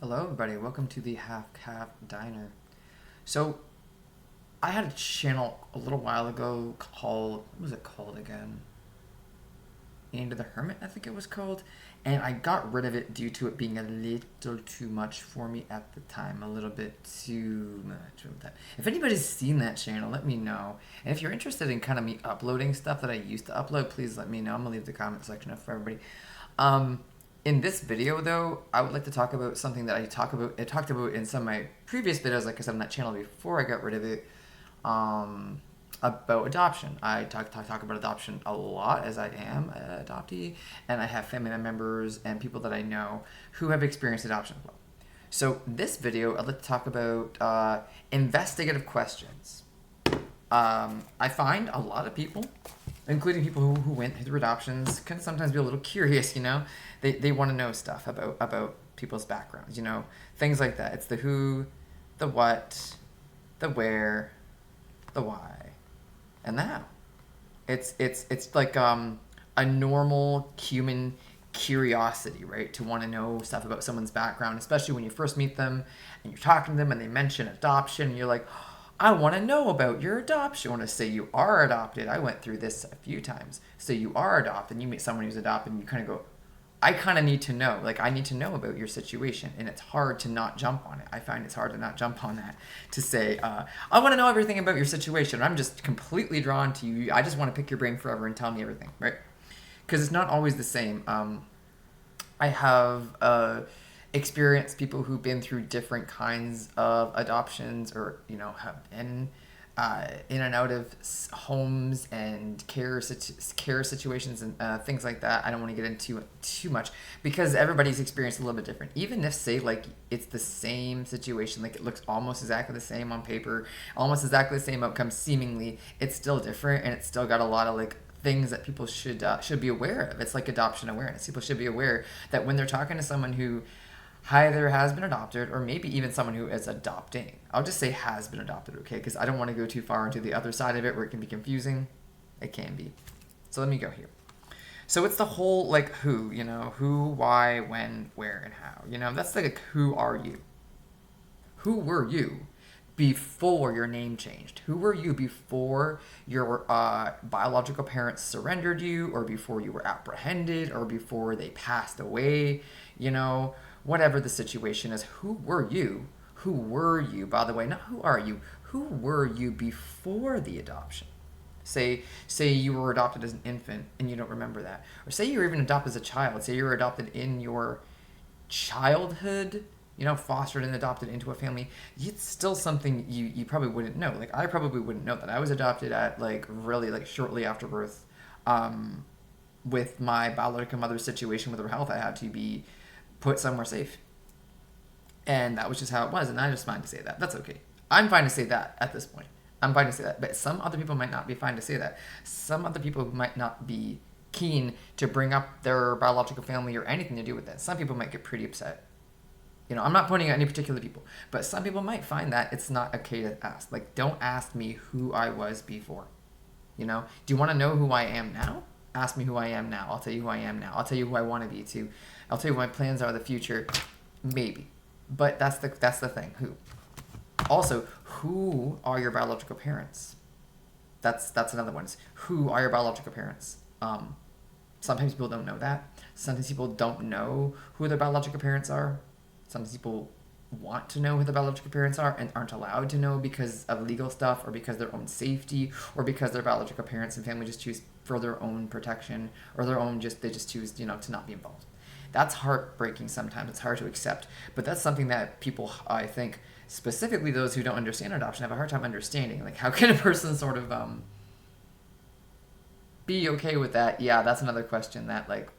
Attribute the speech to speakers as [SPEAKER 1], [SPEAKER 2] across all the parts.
[SPEAKER 1] Hello, everybody. Welcome to the Half Calf Diner. So, I had a channel a little while ago called, what was it called again? Into the Hermit, I think it was called. And I got rid of it due to it being a little too much for me at the time. A little bit too much of that. If anybody's seen that channel, let me know. And if you're interested in kind of me uploading stuff that I used to upload, please let me know. I'm going to leave the comment section up for everybody. Um, in this video, though, I would like to talk about something that I talked about in some of my previous videos, like I said on that channel before I got rid of it, about adoption. I talk about adoption a lot, as I am an adoptee, and I have family members and people that I know who have experienced adoption as well. So this video, I'd like to talk about investigative questions. I find a lot of people, including people who went through adoptions, can sometimes be a little curious, you know? They want to know stuff about people's backgrounds, you know? Things like that. It's the who, the what, the where, the why, and the how. It's like a normal human curiosity, right? To want to know stuff about someone's background, especially when you first meet them and you're talking to them and they mention adoption and you're like, I want to know about your adoption. I want to say you are adopted. I went through this a few times. So you are adopted. You meet someone who's adopted and you kind of go, I kind of need to know. Like, I need to know about your situation. And it's hard to not jump on it. I find it's hard to not jump on that. To say, I want to know everything about your situation. I'm just completely drawn to you. I just want to pick your brain forever and tell me everything, right? Because it's not always the same. I have experienced people who've been through different kinds of adoptions, or have been in and out of homes and care situations and things like that. I don't want to get into too much because everybody's experience is a little bit different. Even if, say, like, it's the same situation, like it looks almost exactly the same on paper, almost exactly the same outcome seemingly, it's still different, and it's still got a lot of like things that people should be aware of. It's like adoption awareness. People should be aware that when they're talking to someone who either has been adopted or maybe even someone who is adopting. I'll just say has been adopted, okay? Because I don't want to go too far into the other side of it where it can be confusing. It can be. So let me go here. So it's the whole, like, who, who, why, when, where, and how. That's like who are you? Who were you before your name changed? Who were you before your biological parents surrendered you, or before you were apprehended, or before they passed away? Whatever the situation is, who were you? Who were you, by the way? Not who are you. Who were you before the adoption? Say you were adopted as an infant and you don't remember that. Or say you were even adopted as a child. Say you were adopted in your childhood, fostered and adopted into a family. It's still something you probably wouldn't know. Like, I probably wouldn't know that. I was adopted at, like, really, like, shortly after birth. With my biological mother's situation with her health, I had to be put somewhere safe. And that was just how it was, and I'm just fine to say that. That's okay. I'm fine to say that at this point. I'm fine to say that. But some other people might not be fine to say that. Some other people might not be keen to bring up their biological family or anything to do with that. Some people might get pretty upset. I'm not pointing at any particular people, but some people might find that it's not okay to ask. Like, don't ask me who I was before. Do you want to know who I am now? Ask me who I am now. I'll tell you who I am now. I'll tell you who I want to be too. I'll tell you what my plans are in the future. Maybe. But that's the thing. Who? Also, who are your biological parents? That's another one. Who are your biological parents? Sometimes people don't know that. Sometimes people don't know who their biological parents are. Sometimes people want to know who their biological parents are and aren't allowed to know because of legal stuff, or because of their own safety, or because their biological parents and family just choose for their own protection, or they just choose to not be involved. That's heartbreaking sometimes. It's hard to accept, but that's something that people, I think, specifically those who don't understand adoption, have a hard time understanding. Like, how can a person sort of be okay with that? Yeah, that's another question that, like,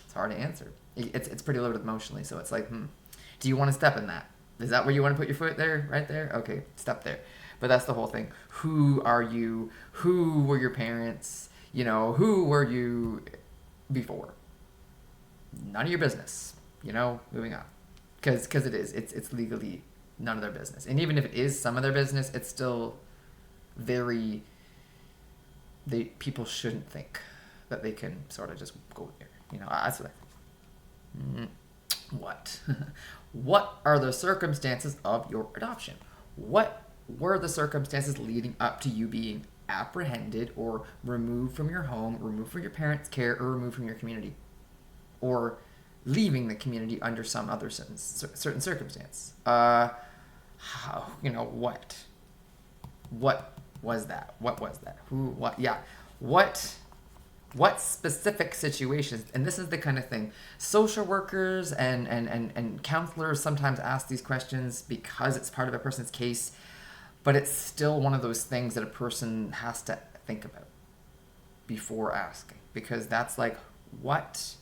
[SPEAKER 1] it's hard to answer. It's pretty loaded emotionally, so it's like, do you want to step in that? Is that where you want to put your foot there? Right there? Okay, step there. But that's the whole thing. Who are you? Who were your parents? Who were you before? None of your business. Moving on. Because it's legally none of their business. And even if it is some of their business, it's still people shouldn't think that they can sort of just go there. That's what I think. What? What are the circumstances of your adoption? What were the circumstances leading up to you being apprehended or removed from your home, removed from your parents' care, or removed from your community? Or leaving the community under some other certain circumstance? How, what? What was that? What was that? Who, what? Yeah. What specific situations, and this is the kind of thing social workers and counselors sometimes ask these questions because it's part of a person's case, but it's still one of those things that a person has to think about before asking, because that's like, what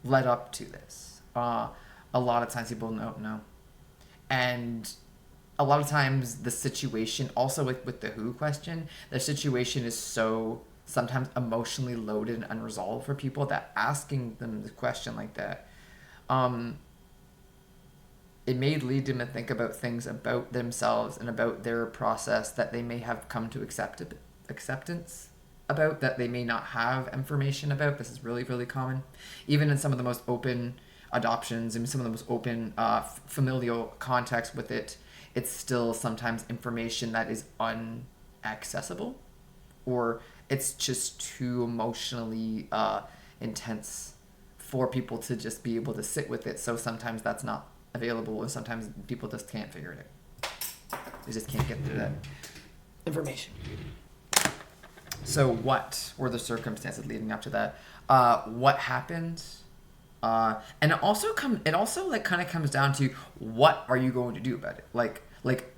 [SPEAKER 1] led up to this? A lot of times people don't know. And a lot of times the situation, also with the who question, the situation is so sometimes emotionally loaded and unresolved for people that asking them the question like that, it may lead them to think about things about themselves and about their process that they may have come to acceptance about, that they may not have information about. This is really, really common. Even in some of the most open adoptions and some of the most open familial contexts with it, it's still sometimes information that is unaccessible, or it's just too emotionally intense for people to just be able to sit with it. So sometimes that's not available, and sometimes people just can't figure it out. They just can't get through that information. So what were the circumstances leading up to that? What happened? And it also kind of comes down to, what are you going to do about it? Like,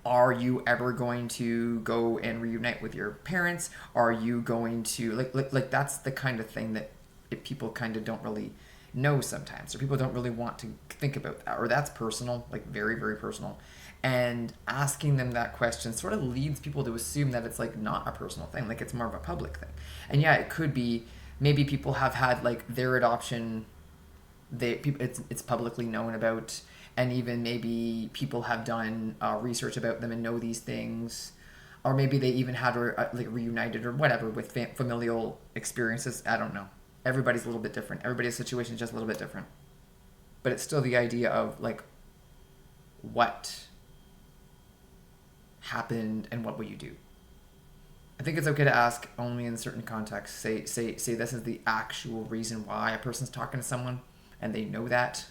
[SPEAKER 1] are you ever going to go and reunite with your parents? Are you going to like that's the kind of thing that people kind of don't really know sometimes, or people don't really want to think about that, or that's personal, like very, very personal. And asking them that question sort of leads people to assume that it's like not a personal thing, like it's more of a public thing. And yeah, it could be, maybe people have had like their adoption, it's publicly known about, and even maybe people have done research about them and know these things, or maybe they even had like reunited or whatever with familial experiences. I don't know. Everybody's a little bit different. Everybody's situation is just a little bit different. But it's still the idea of like, what happened and what will you do? I think it's okay to ask only in certain contexts. Say this is the actual reason why a person's talking to someone, and they know that.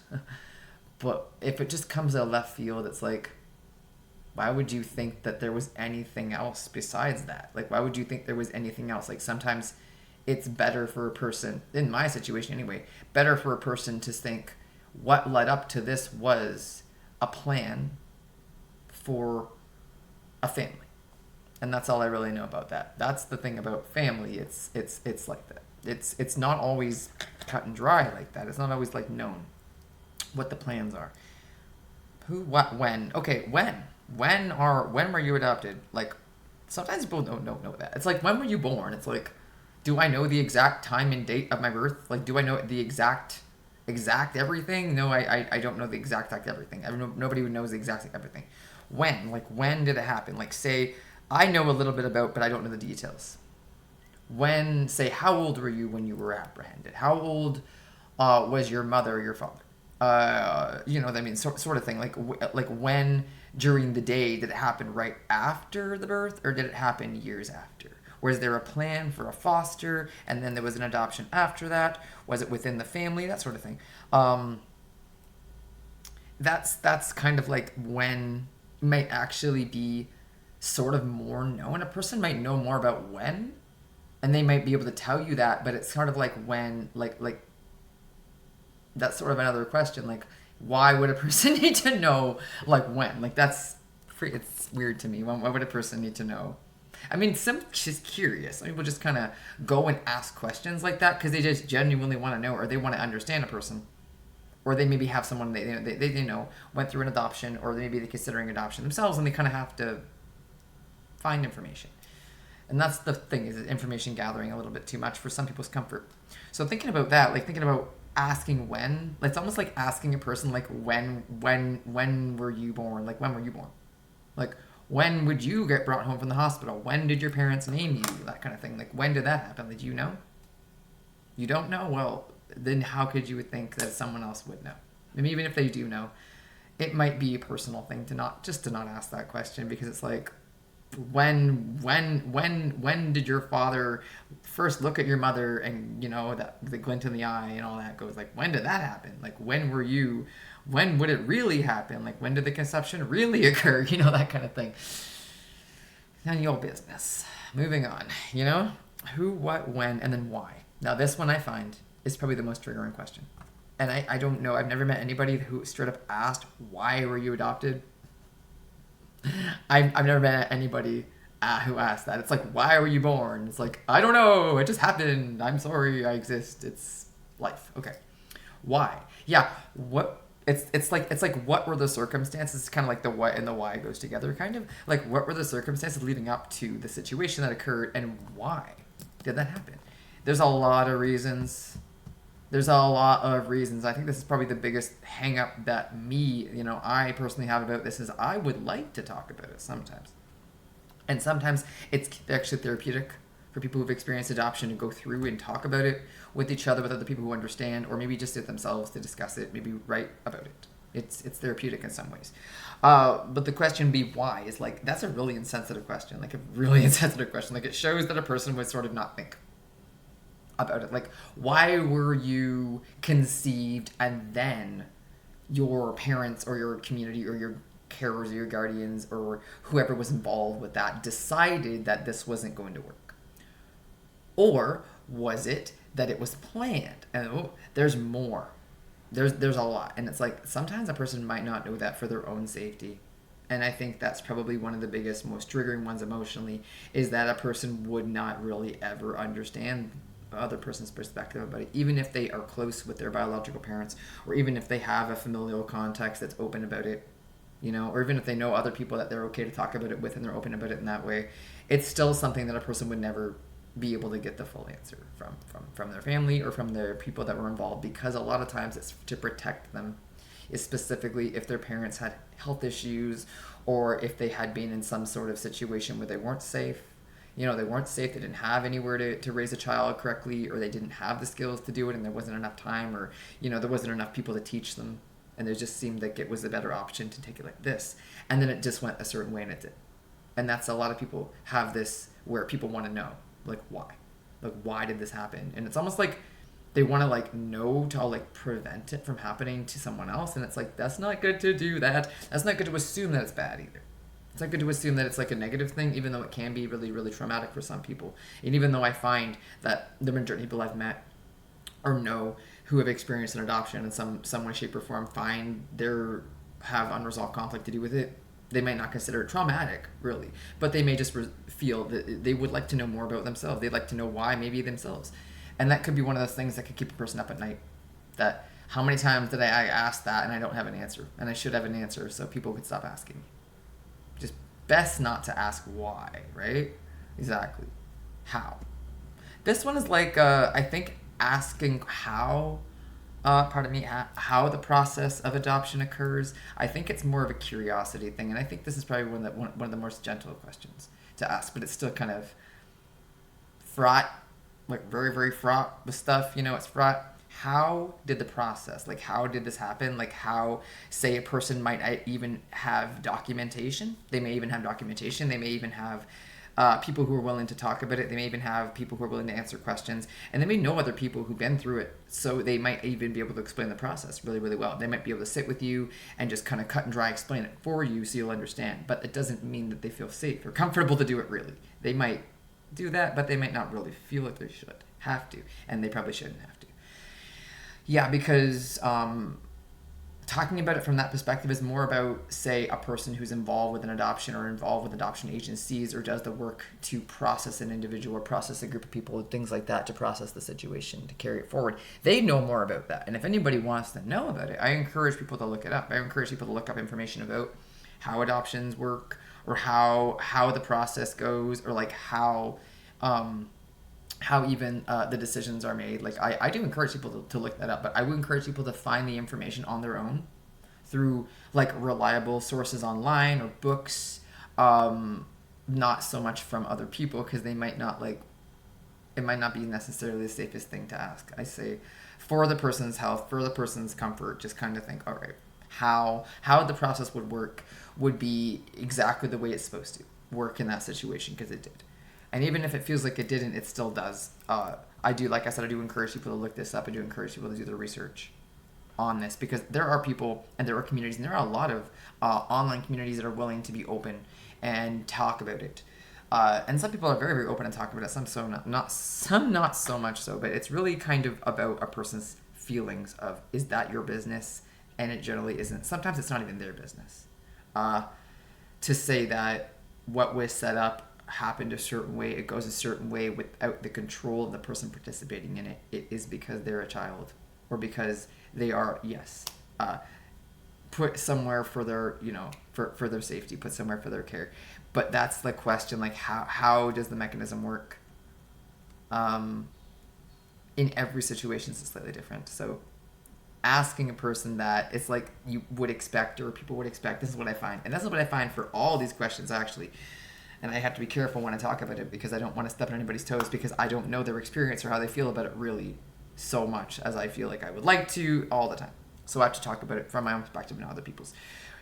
[SPEAKER 1] But if it just comes out of left field, it's like, why would you think that there was anything else besides that? Like, why would you think there was anything else? Like, sometimes it's better for a person, in my situation anyway, better for a person to think what led up to this was a plan for a family. And that's all I really know about that. That's the thing about family. It's like that. It's not always cut and dry like that. It's not always like known what the plans are. Who, what, when? Okay, when? When were you adopted? Like, sometimes people don't know that. It's like, when were you born? It's like, do I know the exact time and date of my birth? Like, do I know the exact everything? No, I don't know the exact everything. Nobody knows the exact everything. When? Like, when did it happen? Like, say, I know a little bit about, but I don't know the details. When, say, how old were you when you were apprehended? How old was your mother or your father? I mean, sort of thing. Like when during the day did it happen right after the birth, or did it happen years after? Was there a plan for a foster and then there was an adoption after that? Was it within the family? That sort of thing. That's kind of like when might actually be sort of more known. A person might know more about when, and they might be able to tell you that, but it's sort of like when, like that's sort of another question. Like, why would a person need to know, like, when? Like, it's weird to me. Why would a person need to know? I mean, some just curious. Some people just kind of go and ask questions like that because they just genuinely want to know, or they want to understand a person, or they maybe have someone they know went through an adoption, or maybe they're considering adoption themselves, and they kind of have to find information. And that's the thing, is information gathering a little bit too much for some people's comfort. So thinking about that, like thinking about asking when, it's almost like asking a person, like, when were you born? Like, when were you born? Like, when would you get brought home from the hospital? When did your parents name you? That kind of thing. Like, when did that happen? Like, do you know? You don't know? Well, then how could you think that someone else would know? maybe even if they do know, it might be a personal thing to not ask that question, because it's like, when did your father first look at your mother, and that the glint in the eye and all that goes, like, when did that happen? Like, when would it really happen? Like, when did the conception really occur? That kind of thing. None of your business. Moving on. Who, what, when, and then why. Now this one I find is probably the most triggering question, and I don't know, I've never met anybody who straight up asked, why were you adopted? I've never met anybody who asked that. It's like, why were you born? It's like, I don't know. It just happened. I'm sorry I exist. It's life. Okay. Why? Yeah. What? It's like what were the circumstances? It's kind of like the what and the why goes together, kind of. Like, what were the circumstances leading up to the situation that occurred, and why did that happen? There's a lot of reasons. I think this is probably the biggest hang up that I personally have about this, is I would like to talk about it sometimes. And sometimes it's actually therapeutic for people who've experienced adoption to go through and talk about it with each other, with other people who understand, or maybe just it themselves to discuss it, maybe write about it. It's therapeutic in some ways. But the question be why is like, that's a really insensitive question. Like, it shows that a person would sort of not think about it. Like, why were you conceived, and then your parents or your community or your carers or your guardians or whoever was involved with that decided that this wasn't going to work? Or was it that it was planned? And there's more. There's a lot. And it's like, sometimes a person might not know that for their own safety. And I think that's probably one of the biggest, most triggering ones emotionally, is that a person would not really ever understand other person's perspective about it, even if they are close with their biological parents, or even if they have a familial context that's open about it, or even if they know other people that they're okay to talk about it with and they're open about it in that way. It's still something that a person would never be able to get the full answer from their family or from their people that were involved, because a lot of times it's to protect them, is specifically if their parents had health issues, or if they had been in some sort of situation where they weren't safe. They didn't have anywhere to raise a child correctly, or they didn't have the skills to do it, and there wasn't enough time, or, there wasn't enough people to teach them, and it just seemed like it was a better option to take it like this. And then it just went a certain way, and it did. And that's, a lot of people have this, where people want to know, like, why? Like, why did this happen? And it's almost like they want to, like, know to, like, prevent it from happening to someone else, and it's like, that's not good to do that. That's not good to assume that it's bad either. It's not good to assume that it's like a negative thing, even though it can be really, really traumatic for some people. And even though I find that the majority of people I've met or know who have experienced an adoption in some way, shape, or form have unresolved conflict to do with it, they might not consider it traumatic, really. But they may just feel that they would like to know more about themselves. They'd like to know why, maybe themselves. And that could be one of those things that could keep a person up at night. That, how many times did I ask that and I don't have an answer? And I should have an answer, so people could stop asking me. Just best not to ask why, right? Exactly. How? This one is like, I think asking how the process of adoption occurs. I think it's more of a curiosity thing, and I think this is probably one of the most gentle questions to ask, but it's still kind of fraught, like very, very fraught with stuff. It's fraught. How did the process, like, how did this happen? Like, how, say, a person might even have documentation. They may even have documentation. They may even have people who are willing to talk about it. They may even have people who are willing to answer questions. And they may know other people who've been through it. So they might even be able to explain the process really, really well. They might be able to sit with you and just kind of cut and dry explain it for you so you'll understand. But it doesn't mean that they feel safe or comfortable to do it, really. They might do that, but they might not really feel like they should have to. And they probably shouldn't have to. Yeah, because talking about it from that perspective is more about, say, a person who's involved with an adoption or involved with adoption agencies or does the work to process an individual or process a group of people, things like that, to process the situation, to carry it forward. They know more about that. And if anybody wants to know about it, I encourage people to look it up. I encourage people to look up information about how adoptions work, or how the process goes, or like how even the decisions are made. Like, I do encourage people to look that up, but I would encourage people to find the information on their own through, like, reliable sources online or books, not so much from other people, because they might not, like, it might not be necessarily the safest thing to ask. I say for the person's health, for the person's comfort, just kind of think, all right, how the process would work would be exactly the way it's supposed to work in that situation, because it did. And even if it feels like it didn't, it still does. I do, like I said, I do encourage people to look this up. I do encourage people to do their research on this, because there are people and there are communities, and there are a lot of online communities that are willing to be open and talk about it. And some people are very, very open and talk about it. Some not so much so. But it's really kind of about a person's feelings of, is that your business? And it generally isn't. Sometimes it's not even their business. To say that what was set up happened a certain way, it goes a certain way without the control of the person participating in it, it is because they're a child, or because they are, yes, put somewhere for their, for their safety, put somewhere for their care. But that's the question, like, how does the mechanism work? In every situation, it's slightly different. So asking a person that, it's like you would expect, or people would expect, this is what I find. And this is what I find for all these questions, actually. And I have to be careful when I talk about it, because I don't want to step on anybody's toes, because I don't know their experience or how they feel about it really so much as I feel like I would like to all the time. So I have to talk about it from my own perspective and other people's.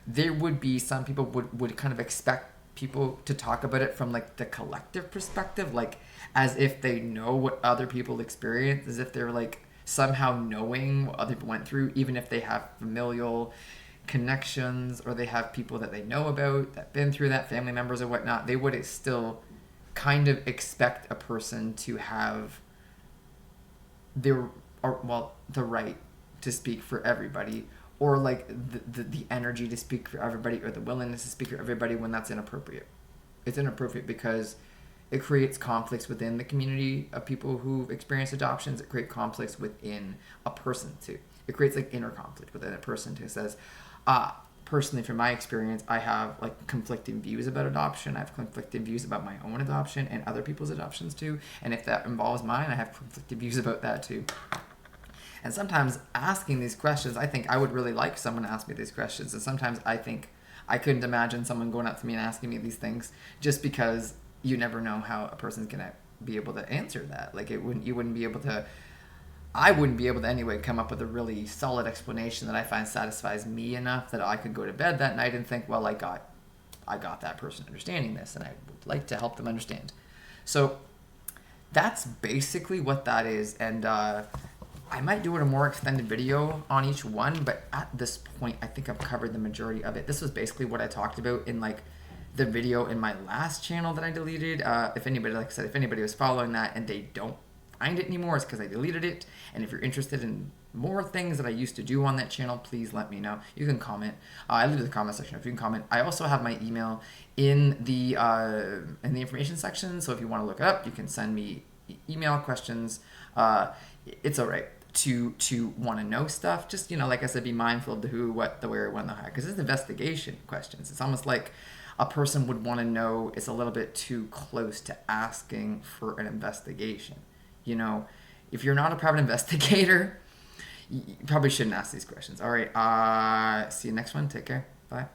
[SPEAKER 1] There would be some people would kind of expect people to talk about it from like the collective perspective, like as if they know what other people experience, as if they're like somehow knowing what other people went through, even if they have familial connections or they have people that they know about that been through that, family members or whatnot. They would still kind of expect a person to have the right to speak for everybody, or like the energy to speak for everybody, or the willingness to speak for everybody, when that's inappropriate. It's inappropriate because it creates conflicts within the community of people who've experienced adoptions. It creates conflicts within a person too. It creates like inner conflict within a person who says, personally, from my experience, I have like conflicting views about adoption. I have conflicting views about my own adoption and other people's adoptions too. And if that involves mine, I have conflicting views about that too. And sometimes asking these questions, I think I would really like someone to ask me these questions. And sometimes I think I couldn't imagine someone going up to me and asking me these things, just because you never know how a person's going to be able to answer that. Like I wouldn't be able to anyway come up with a really solid explanation that I find satisfies me enough that I could go to bed that night and think, well, I got that person understanding this, and I would like to help them understand. So that's basically what that is. And I might do a more extended video on each one, but at this point, I think I've covered the majority of it. This was basically what I talked about in like the video in my last channel that I deleted. If anybody, like I said, if anybody was following that and they don't find it anymore, it's because I deleted it. And if you're interested in more things that I used to do on that channel, please let me know. You can comment. I leave it in the comment section if you can comment. I also have my email in the information section, so if you want to look it up, you can send me email questions. It's all right to want to know stuff. Just, like I said, be mindful of the who, what, the where, when, the how, because it's investigation questions. It's almost like a person would want to know. It's a little bit too close to asking for an investigation. If you're not a private investigator, you probably shouldn't ask these questions. All right. See you next one. Take care. Bye.